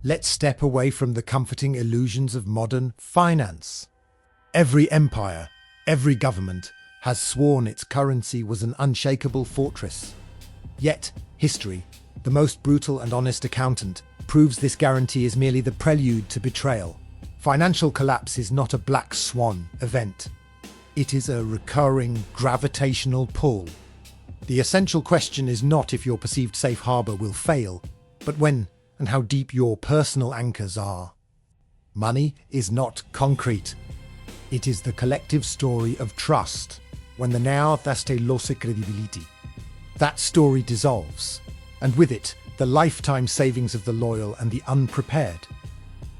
Let's step away from the comforting illusions of modern finance. Every empire, every government has sworn its currency was an unshakable fortress. Yet, history, the most brutal and honest accountant, proves this guarantee is merely the prelude to betrayal. Financial collapse is not a black swan event. It is a recurring gravitational pull. The essential question is not if your perceived safe harbor will fail, but when and how deep your personal anchors are. Money is not concrete. It is the collective story of trust. When the now daste lose credibility, that story dissolves, and with it, the lifetime savings of the loyal and the unprepared.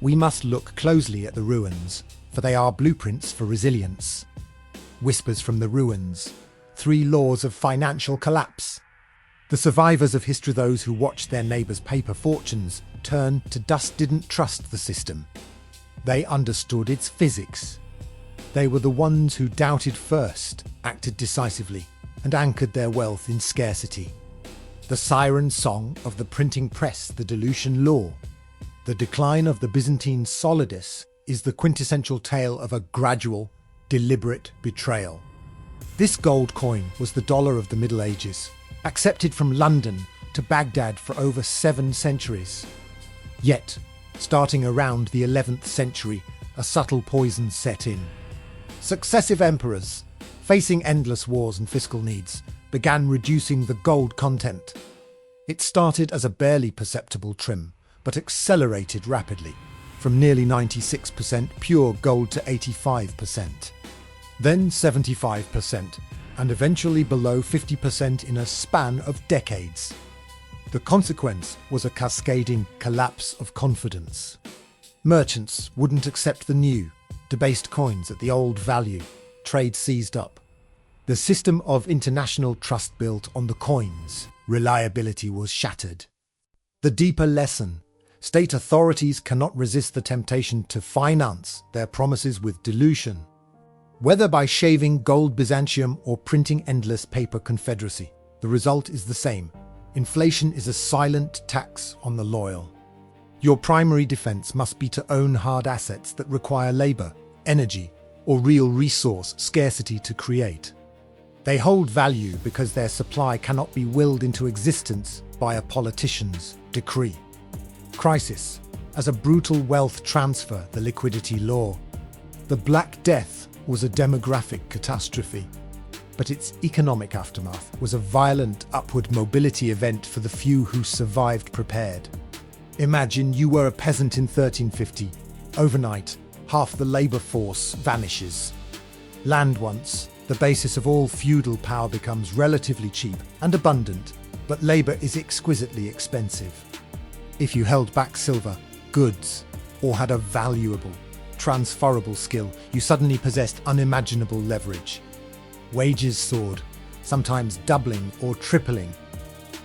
We must look closely at the ruins, for they are blueprints for resilience. Whispers from the ruins. 3 laws of financial collapse. The survivors of history, those who watched their neighbors' paper fortunes turn to dust, didn't trust the system. They understood its physics. They were the ones who doubted first, acted decisively, and anchored their wealth in scarcity. The siren song of the printing press, the Dilution law. The decline of the Byzantine solidus is the quintessential tale of a gradual, deliberate betrayal. This gold coin was the dollar of the Middle Ages, accepted from London to Baghdad for over 7 centuries. Yet, starting around the 11th century, a subtle poison set in. Successive emperors, facing endless wars and fiscal needs, began reducing the gold content. It started as a barely perceptible trim, but accelerated rapidly, from nearly 96% pure gold to 85%. Then 75%, and eventually below 50% in a span of decades. The consequence was a cascading collapse of confidence. Merchants wouldn't accept the new, debased coins at the old value. Trade seized up. The system of international trust built on the coins, reliability was shattered. The deeper lesson: state authorities cannot resist the temptation to finance their promises with dilution. Whether by shaving gold Byzantium or printing endless paper confederacy, the result is the same. Inflation is a silent tax on the loyal. Your primary defense must be to own hard assets that require labor, energy, or real resource scarcity to create. They hold value because their supply cannot be willed into existence by a politician's decree. Crisis, as a brutal wealth transfer, the liquidity law. The Black Death was a demographic catastrophe, but its economic aftermath was a violent upward mobility event for the few who survived prepared. Imagine you were a peasant in 1350. Overnight, half the labor force vanishes. Land once, the basis of all feudal power, becomes relatively cheap and abundant, but labor is exquisitely expensive. If you held back silver, goods, or had a valuable, transferable skill, you suddenly possessed unimaginable leverage. Wages soared, sometimes doubling or tripling.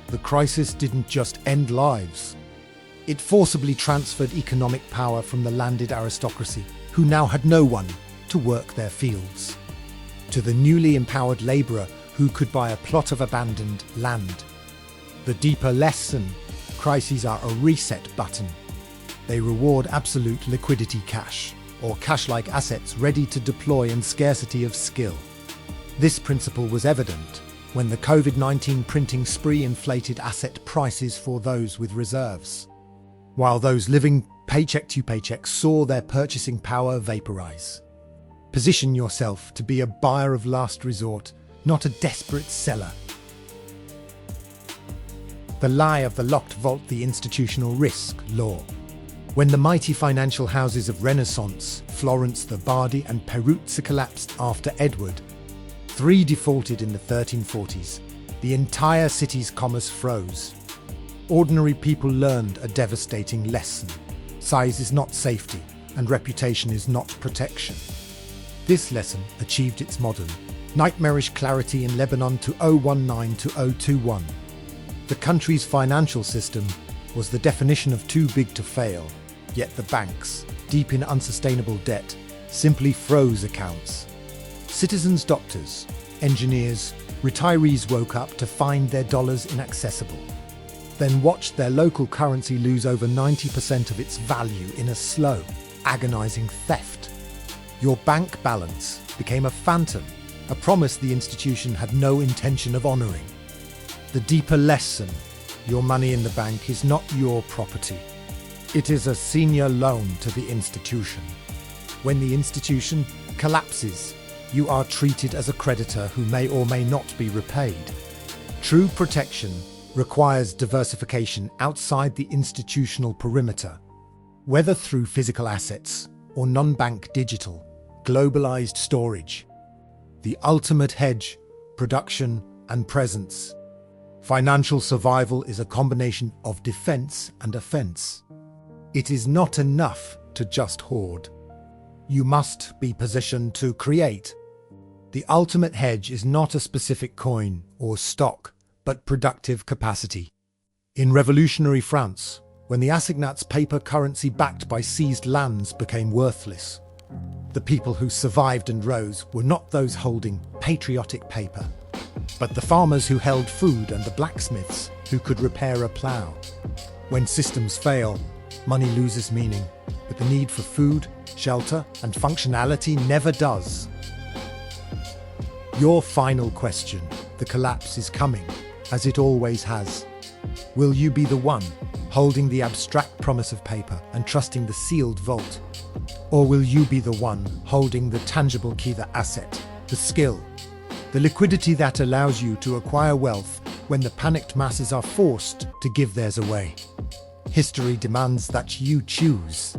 The crisis didn't just end lives. It forcibly transferred economic power from the landed aristocracy, who now had no one to work their fields, to the newly empowered labourer who could buy a plot of abandoned land. The deeper lesson: crises are a reset button. They reward absolute liquidity cash, or cash-like assets ready to deploy, and scarcity of skill. This principle was evident when the COVID-19 printing spree inflated asset prices for those with reserves, while those living paycheck to paycheck saw their purchasing power vaporize. Position yourself to be a buyer of last resort, not a desperate seller. The lie of the locked vault, the institutional risk law. When the mighty financial houses of Renaissance, Florence, the Bardi and Peruzza collapsed after Edward III defaulted in the 1340s, the entire city's commerce froze. Ordinary people learned a devastating lesson. Size is not safety, and reputation is not protection. This lesson achieved its modern, nightmarish clarity in Lebanon to 019 to 021. The country's financial system was the definition of too big to fail, yet the banks, deep in unsustainable debt, simply froze accounts. Citizens, doctors, engineers, retirees woke up to find their dollars inaccessible. then watched their local currency lose over 90% of its value in a slow, agonizing theft. Your bank balance became a phantom, a promise the institution had no intention of honoring. The deeper lesson: your money in the bank is not your property. It is a senior loan to the institution. When the institution collapses, you are treated as a creditor who may or may not be repaid. True protection requires diversification outside the institutional perimeter, whether through physical assets or non-bank digital, globalized storage. The ultimate hedge: production and presence. Financial survival is a combination of defense and offense. It is not enough to just hoard. You must be positioned to create. The ultimate hedge is not a specific coin or stock, but productive capacity. In revolutionary France, when the assignats paper currency backed by seized lands became worthless, the people who survived and rose were not those holding patriotic paper, but the farmers who held food and the blacksmiths who could repair a plough. When systems fail, money loses meaning, but the need for food, shelter, and functionality never does. Your final question: the collapse is coming, as it always has. Will you be the one holding the abstract promise of paper and trusting the sealed vault? Or will you be the one holding the tangible key, the asset, the skill, the liquidity that allows you to acquire wealth when the panicked masses are forced to give theirs away? History demands that you choose.